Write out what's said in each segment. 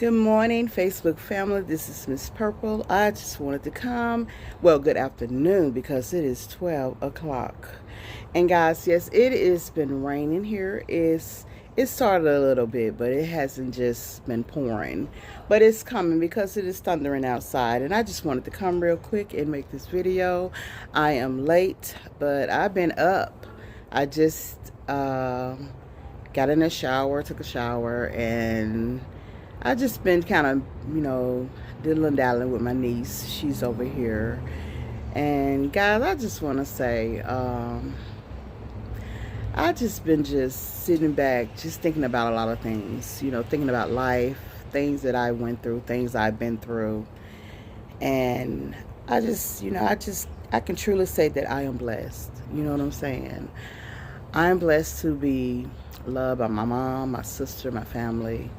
Good morning, Facebook family. This is Miss Purple. I just wanted to come. Well, good afternoon because it is 12 o'clock. And guys, yes, it has been raining here. It started a little bit, but it hasn't just been pouring. But it's coming because it is thundering outside. And I just wanted to come real quick and make this video. I am late, but I've been up. I just got in the shower, took a shower, and I just been kind of, diddling dallying with my niece. She's over here. And guys, I just want to say, I just been just sitting back, just thinking about a lot of things, thinking about life, things that I went through, things I've been through. And I can truly say that I am blessed. You know what I'm saying? I am blessed to be loved by my mom, my sister, my family.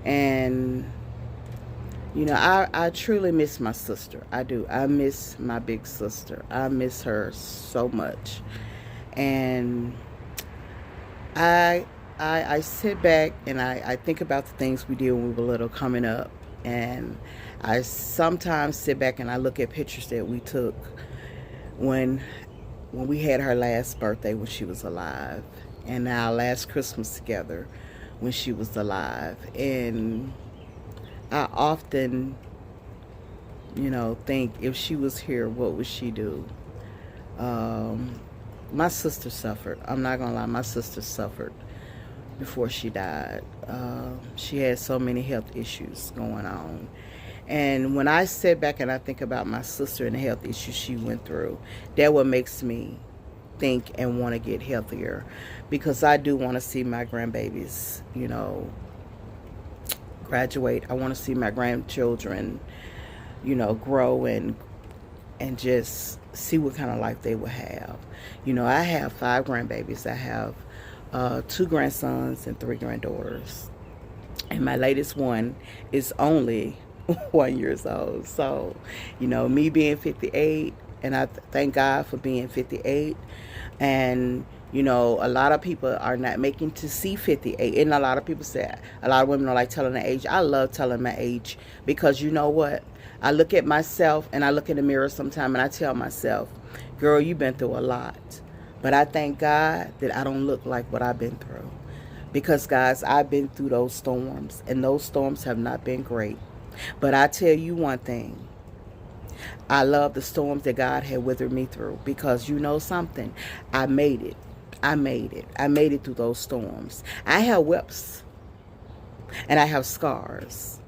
And I truly miss my sister. I do. I miss my big sister. I miss her so much. And I sit back and I think about the things we did when we were little coming up. And I sometimes sit back and I look at pictures that we took when we had her last birthday when she was alive, and our last Christmas together when she was alive. And I often, think if she was here, what would she do? My sister suffered. I'm not gonna lie, my sister suffered before she died. She had so many health issues going on. And when I sit back and I think about my sister and the health issues she went through, that what makes me think and want to get healthier, because I do want to see my grandbabies, graduate. I want to see my grandchildren, grow and just see what kind of life they will have. I have 5 grandbabies. I have 2 grandsons and 3 granddaughters. And my latest one is only 1 year old. So, me being 58, and I thank God for being 58. And, a lot of people are not making to see 58. And a lot of people say, a lot of women don't like telling their age. I love telling my age because you know what? I look at myself and I look in the mirror sometime and I tell myself, girl, you've been through a lot. But I thank God that I don't look like what I've been through. Because, guys, I've been through those storms, and those storms have not been great. But I tell you one thing. I love the storms that God had withered me through, because you know something? I made it. I made it. I made it through those storms. I have whips and I have scars.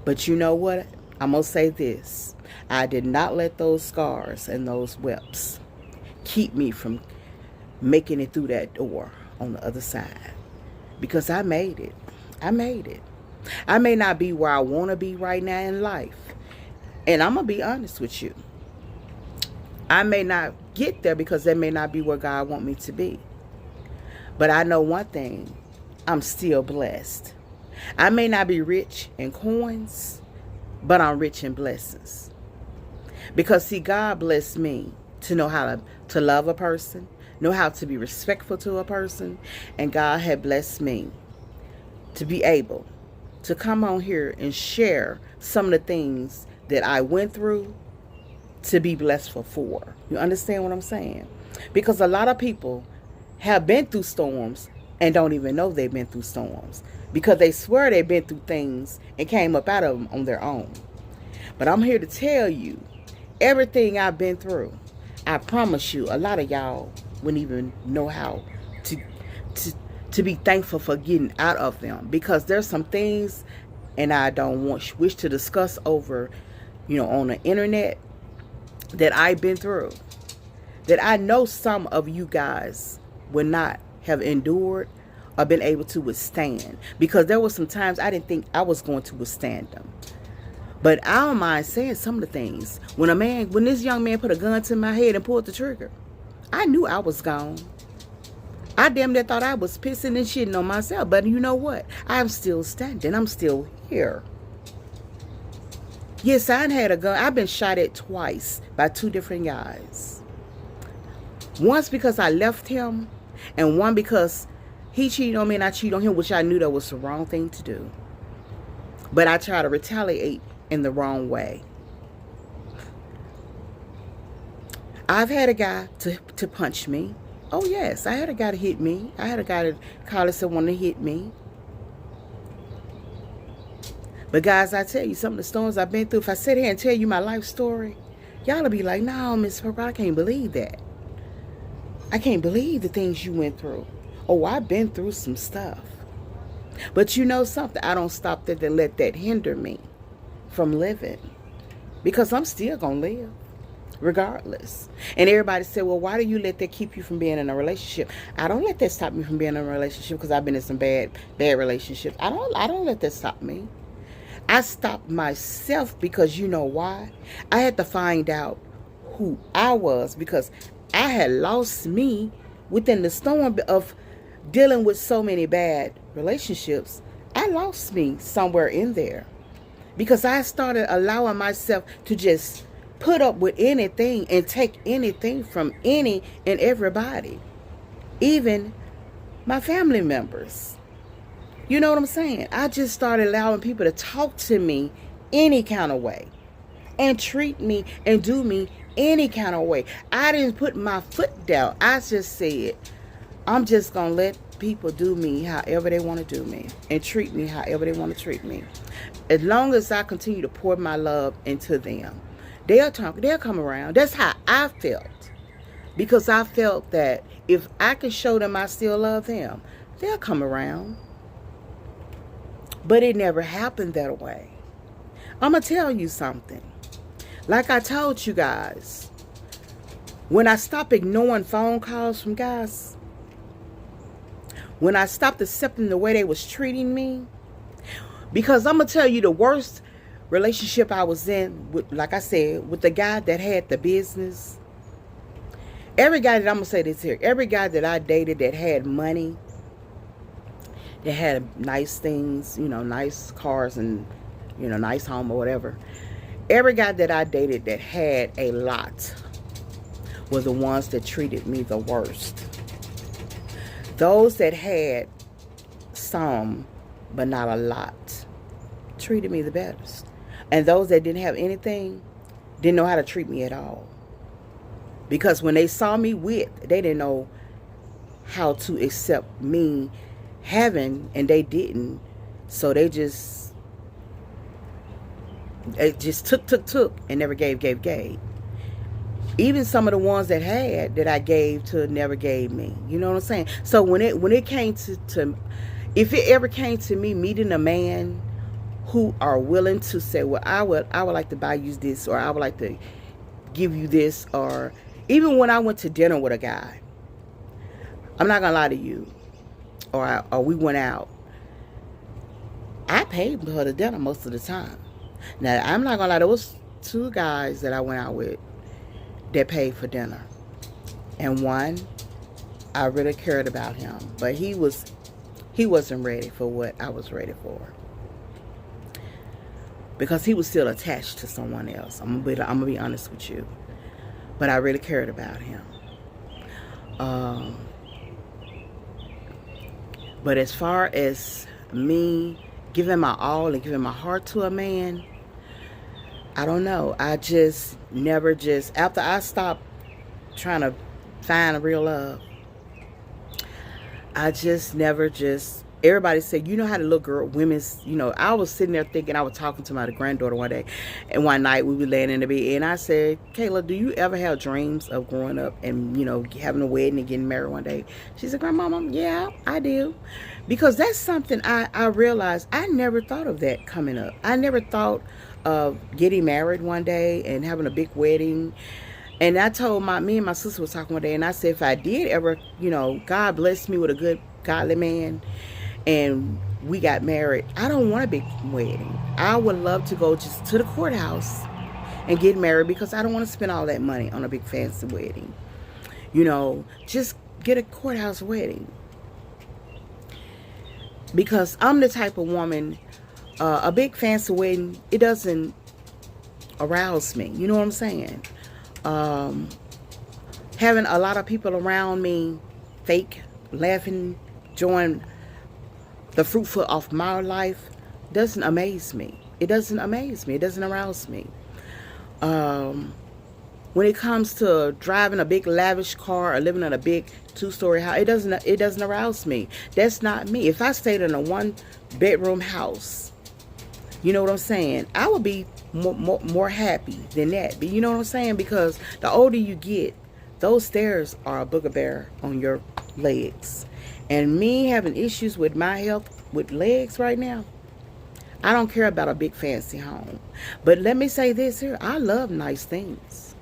But you know what? I'm going to say this. I did not let those scars and those whips keep me from making it through that door on the other side, because I made it. I made it. I may not be where I want to be right now in life. And I'm going to be honest with you. I may not get there because that may not be where God wants me to be. But I know one thing. I'm still blessed. I may not be rich in coins, but I'm rich in blessings. Because, see, God blessed me to know how to love a person, know how to be respectful to a person. And God had blessed me to be able to come on here and share some of the things that I went through to be blessed for. You understand what I'm saying? Because a lot of people have been through storms and don't even know they've been through storms, because they swear they've been through things and came up out of them on their own. But I'm here to tell you, everything I've been through, I promise you, a lot of y'all wouldn't even know how to be thankful for getting out of them, because there's some things, and I don't wish to discuss over, on the internet, that I've been through, that I know some of you guys would not have endured or been able to withstand, because there were some times I didn't think I was going to withstand them. But I don't mind saying some of the things. When this young man put a gun to my head and pulled the trigger, I knew I was gone. I damn near thought I was pissing and shitting on myself. But you know what? I'm still standing. I'm still here. Yes, I had a gun. I've been shot at twice by 2 different guys. Once because I left him, and one because he cheated on me and I cheated on him, which I knew that was the wrong thing to do. but I try to retaliate in the wrong way. I've had a guy to punch me. Oh, yes, I had a guy to hit me. I had a guy to call someone to hit me. But guys, I tell you, some of the storms I've been through, if I sit here and tell you my life story, y'all will be like, no, Miss Purple, I can't believe that. I can't believe the things you went through. Oh, I've been through some stuff. But you know something? I don't stop there to let that hinder me from living. Because I'm still going to live. Regardless. And everybody said, well, why do you let that keep you from being in a relationship? I don't let that stop me from being in a relationship because I've been in some bad relationships. I don't let that stop me. I stopped myself because you know why? I had to find out who I was because I had lost me within the storm of dealing with so many bad relationships. I lost me somewhere in there because I started allowing myself to just put up with anything and take anything from any and everybody, even my family members. You know what I'm saying? I just started allowing people to talk to me any kind of way and treat me and do me any kind of way. I didn't put my foot down. I just said, I'm just going to let people do me however they want to do me and treat me however they want to treat me. As long as I continue to pour my love into them, they'll come around. That's how I felt. Because I felt that if I can show them I still love them, they'll come around. But it never happened that way. I'm going to tell you something. Like I told you guys, when I stopped ignoring phone calls from guys, when I stopped accepting the way they was treating me, because I'm going to tell you the worst relationship I was in, with, like I said, with the guy that had the business. Every guy that, I'm going to say this here, every guy that I dated that had money, that had nice things, you know, nice cars and, you know, nice home or whatever. Every guy that I dated that had a lot were the ones that treated me the worst. Those that had some, but not a lot, treated me the best. And those that didn't have anything didn't know how to treat me at all. Because when they saw me with, they didn't know how to accept me having, and they didn't. So they just took and never gave. Even some of the ones that had, that I gave to, never gave me. You know what I'm saying? So when it came to if it ever came to me meeting a man who are willing to say, well, I would like to buy you this, or I would like to give you this, or even when I went to dinner with a guy, I'm not gonna lie to you, or we went out, I paid for the dinner most of the time. Now, I'm not gonna lie, there was 2 guys that I went out with that paid for dinner, and one, I really cared about him, but he wasn't ready for what I was ready for, because he was still attached to someone else. I'm gonna be honest with you, but I really cared about him. But as far as me giving my all and giving my heart to a man, I don't know. I just never after I stopped trying to find a real love, I just never everybody said, you know how the little girl, women's, you know, I was sitting there thinking, I was talking to my granddaughter one day, and one night we were laying in the bed, and I said, Kayla, do you ever have dreams of growing up and, you know, having a wedding and getting married one day? She said, Grandmama, yeah, I do. Because that's something I realized I never thought of that coming up. I never thought of getting married one day and having a big wedding. And I told me and my sister was talking one day, and I said, if I did ever, you know, God blessed me with a good, godly man, and we got married, I don't want a big wedding. I would love to go just to the courthouse and get married, because I don't want to spend all that money on a big fancy wedding. You know, just get a courthouse wedding. Because I'm the type of woman, a big fancy wedding, it doesn't arouse me. You know what I'm saying? Having a lot of people around me, fake, laughing, enjoying the fruitful of my life, doesn't amaze me. It doesn't amaze me. It doesn't arouse me. Um, when it comes to driving a big lavish car or living in a big two-story house, it doesn't arouse me. That's not me. If I stayed in a one-bedroom house, you know what I'm saying, I would be more happy than that. But you know what I'm saying? Because the older you get, those stairs are a booger on your legs. And me having issues with my health with legs right now, I don't care about a big fancy home. But let me say this here. I love nice things.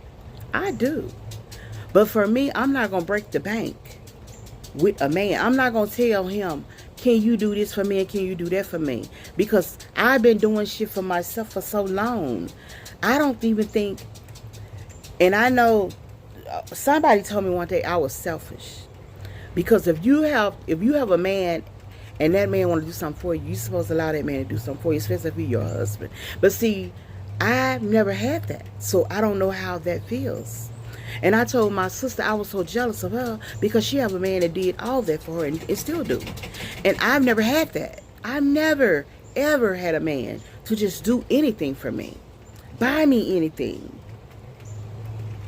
I do. But for me, I'm not going to break the bank with a man. I'm not going to tell him, can you do this for me and can you do that for me? Because I've been doing shit for myself for so long. I don't even think, and I know somebody told me one day I was selfish. Because if you have a man and that man want to do something for you, you're supposed to allow that man to do something for you, especially if he's your husband. But see, I've never had that, so I don't know how that feels. And I told my sister I was so jealous of her because she have a man that did all that for her and still do. And I've never had that. I've never, ever had a man to just do anything for me, buy me anything.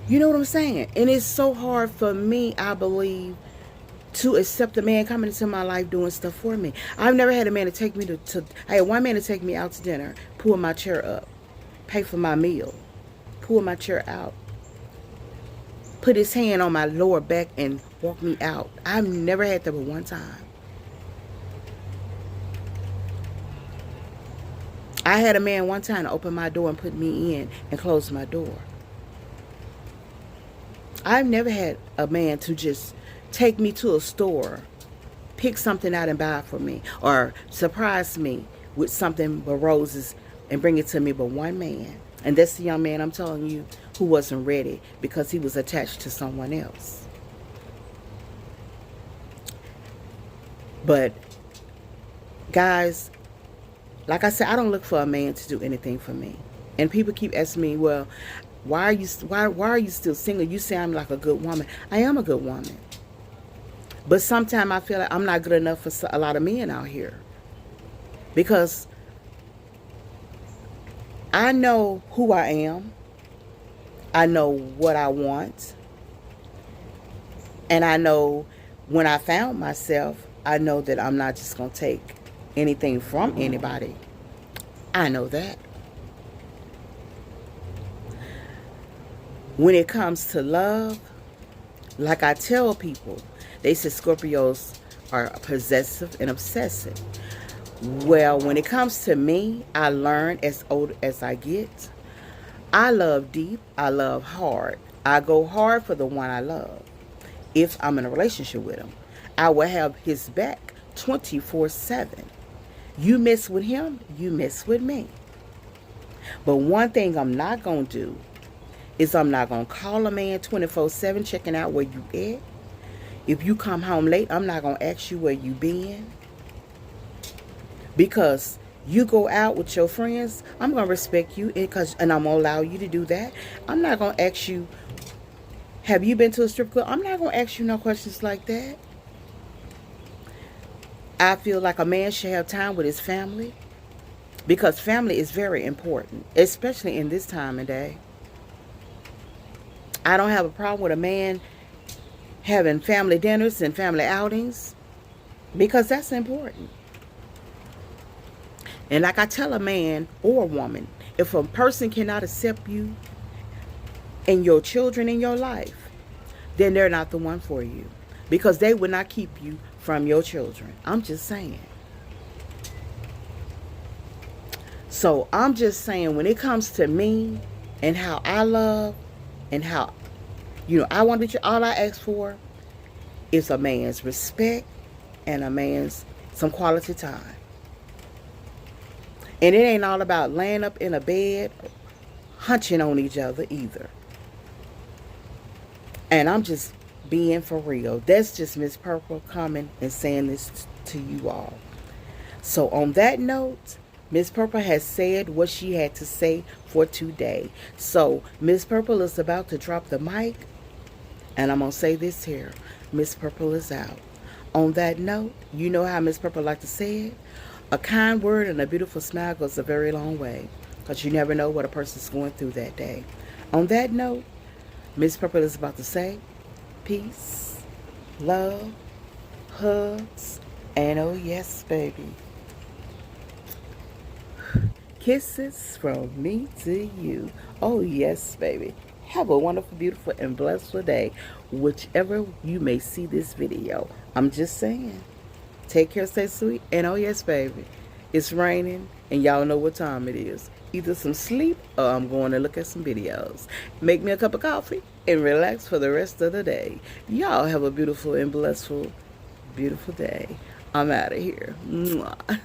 You know what I'm saying? And it's so hard for me, I believe, to accept a man coming into my life doing stuff for me. I've never had a man to take me I had one man to take me out to dinner, pull my chair up, pay for my meal, pull my chair out, put his hand on my lower back and walk me out. I've never had that but one time. I had a man one time to open my door and put me in and close my door. I've never had a man to just take me to a store, pick something out and buy it for me, or surprise me with something but roses and bring it to me but one man. And that's the young man I'm telling you who wasn't ready because he was attached to someone else. But guys, like I said, I don't look for a man to do anything for me. And people keep asking me, well, why are you still single? You say I'm like a good woman. I am a good woman. But sometimes I feel like I'm not good enough for a lot of men out here. Because I know who I am. I know what I want. And I know when I found myself, I know that I'm not just going to take anything from anybody. I know that. When it comes to love, like I tell people, they say Scorpios are possessive and obsessive. Well, when it comes to me, I learn as old as I get. I love deep. I love hard. I go hard for the one I love. If I'm in a relationship with him, I will have his back 24/7. You mess with him, you mess with me. But one thing I'm not going to do is I'm not going to call a man 24/7 checking out where you at. If you come home late, I'm not going to ask you where you been. Because you go out with your friends, I'm going to respect you and I'm going to allow you to do that. I'm not going to ask you, have you been to a strip club? I'm not going to ask you no questions like that. I feel like a man should have time with his family. Because family is very important, especially in this time of day. I don't have a problem with a man having family dinners and family outings because that's important. And like I tell a man or a woman, if a person cannot accept you and your children in your life, then they're not the one for you because they will not keep you from your children. I'm just saying. So I'm just saying when it comes to me and how I love and how, I want to, all I ask for is a man's respect and a man's some quality time. And it ain't all about laying up in a bed, hunching on each other either. And I'm just being for real. That's just Miss Purple coming and saying this to you all. So on that note, Miss Purple has said what she had to say for today. So Miss Purple is about to drop the mic. And I'm going to say this here. Miss Purple is out. On that note, you know how Miss Purple like to say it. A kind word and a beautiful smile goes a very long way, because you never know what a person's going through that day. On that note, Miss Purple is about to say peace, love, hugs, and oh yes, baby, kisses from me to you. Oh yes, baby. Have a wonderful, beautiful, and blissful day, whichever you may see this video. I'm just saying. Take care, stay sweet, and oh yes, baby, it's raining, and y'all know what time it is. Either some sleep, or I'm going to look at some videos. Make me a cup of coffee, and relax for the rest of the day. Y'all have a beautiful and blissful, beautiful day. I'm out of here. Mwah.